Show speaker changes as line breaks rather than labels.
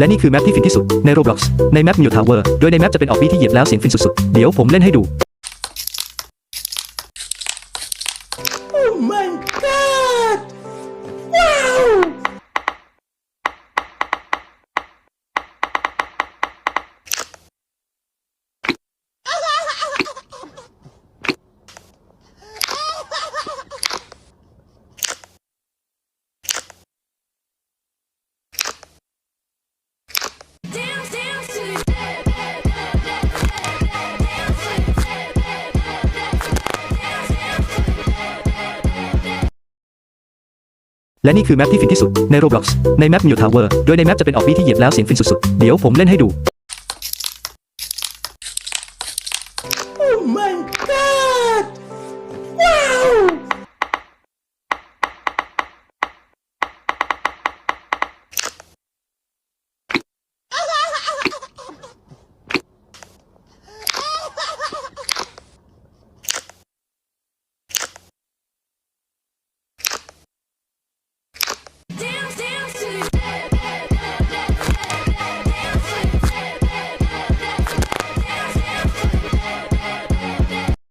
และนี่คือแมปที่ฟินที่สุดใน Roblox ในแมป New Tower โดยในแมปจะเป็นออบบี้ที่เหยียบแล้วเสียงฟินสุดๆเดี๋ยวผมเล่นให้ดู
Oh my god! Wow!
และนี่คือแมปที่ฟินที่สุดใน Roblox ในแมป New Tower โดยในแมปจะเป็นออบบี้ที่เหยียบแล้วเสียงฟินสุดๆเดี๋ยวผมเล่นให้ดู